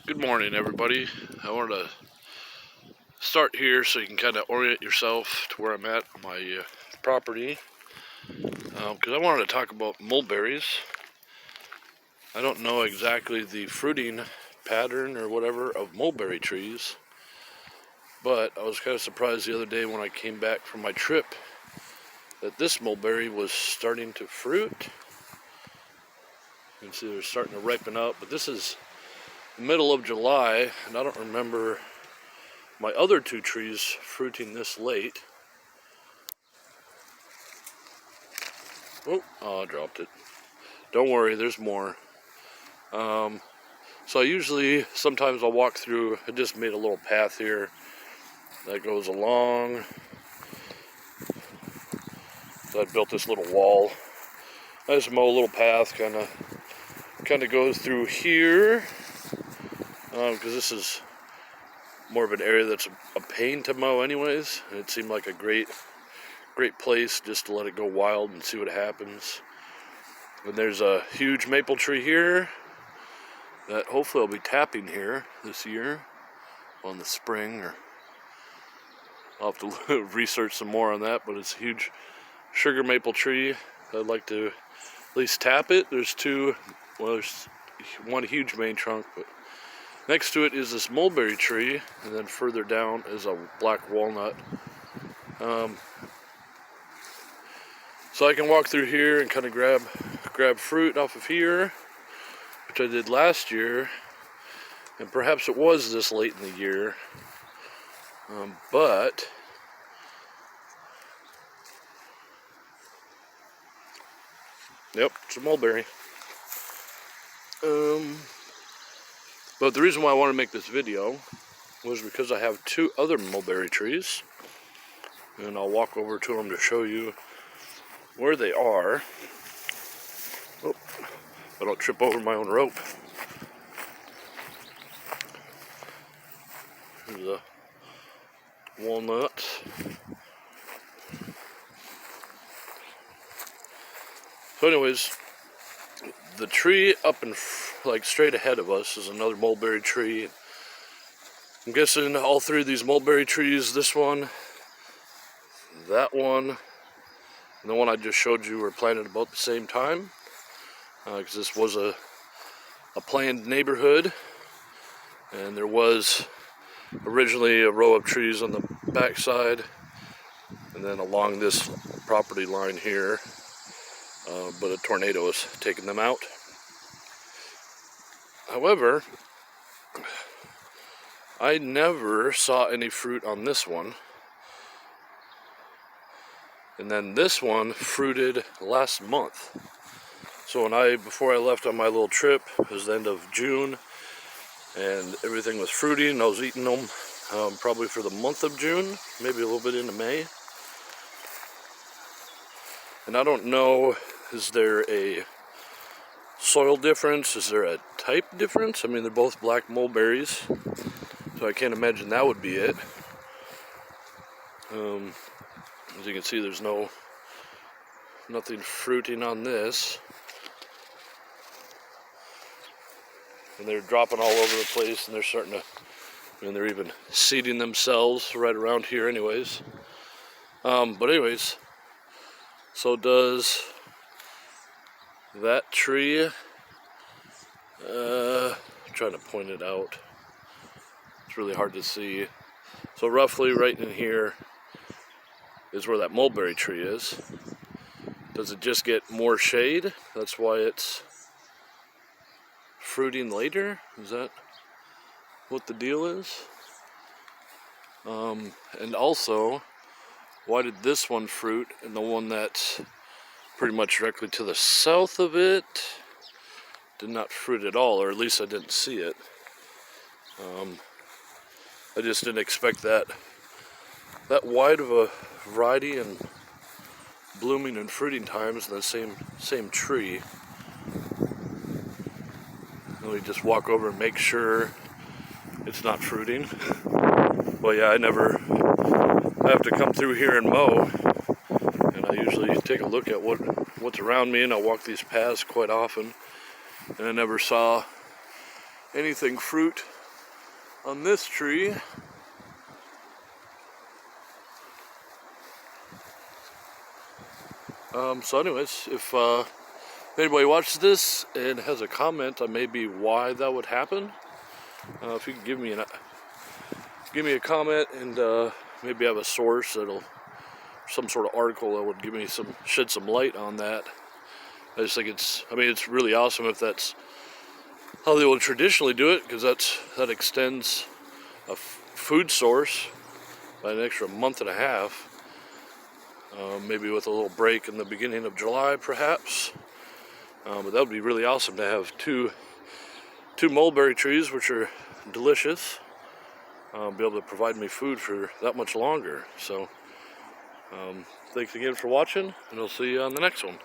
Good morning, everybody. I wanted to start here so you can kind of orient yourself to where I'm at on my property, because I wanted to talk about mulberries. I don't know exactly the fruiting pattern or whatever of mulberry trees, but I was kind of surprised the other day when I came back from my trip that this mulberry was starting to fruit. You can see they're starting to ripen up, but this is the middle of July, and I don't remember my other two trees fruiting this late. Oh, I dropped it. Don't worry, there's more. So sometimes I'll walk through, I just made a little path here that goes along. So I built this little wall. I just mow a little path, kind of goes through here, because this is more of an area that's a pain to mow anyways. And it seemed like a great place just to let it go wild and see what happens. And there's a huge maple tree here that hopefully I'll be tapping here this year on the spring, or I'll have to research some more on that, but it's a huge sugar maple tree. I'd like to at least tap it. There's one huge main trunk, but next to it is this mulberry tree, and then further down is a black walnut. So I can walk through here and kind of grab fruit off of here, which I did last year, and perhaps it was this late in the year, but yep, it's a mulberry. But the reason why I want to make this video was because I have two other mulberry trees, and I'll walk over to them to show you where they are. Oh, I don't trip over my own rope. Here's a walnut. So anyways, the tree up and straight ahead of us is another mulberry tree. I'm guessing all three of these mulberry trees, this one, that one, and the one I just showed you, were planted about the same time, because this was a planned neighborhood, and there was originally a row of trees on the backside, and then along this property line here, but a tornado has taken them out. However, I never saw any fruit on this one. And then this one fruited last month. So before I left on my little trip, it was the end of June, and everything was fruiting. I was eating them probably for the month of June, maybe a little bit into May. And I don't know, is there a soil difference? Is there a type difference? I mean, they're both black mulberries, so I can't imagine that would be it. As you can see, there's nothing fruiting on this. And they're dropping all over the place, and they're starting to, they're even seeding themselves right around here anyways. But anyways, so does that tree, I'm trying to point it out. It's really hard to see. So roughly right in here is where that mulberry tree is. Does it just get more shade? That's why it's fruiting later? Is that what the deal is? And also, why did this one fruit and the one that's pretty much directly to the south of it did not fruit at all, or at least I didn't see it? I just didn't expect that wide of a variety in blooming and fruiting times in the same tree. Let me just walk over and make sure it's not fruiting. Well, yeah, I have to come through here and mow, and I usually take a look at what's around me, and I walk these paths quite often, and I never saw anything fruit on this tree. So anyways, if anybody watches this and has a comment on maybe why that would happen, if you could give me a comment and maybe have a source that'll, some sort of article that would give me shed some light on that. I just think it's really awesome if that's how they will traditionally do it, because that extends a food source by an extra month and a half. Maybe with a little break in the beginning of July, perhaps. But that would be really awesome to have two mulberry trees, which are delicious, be able to provide me food for that much longer. So, thanks again for watching, and I'll see you on the next one.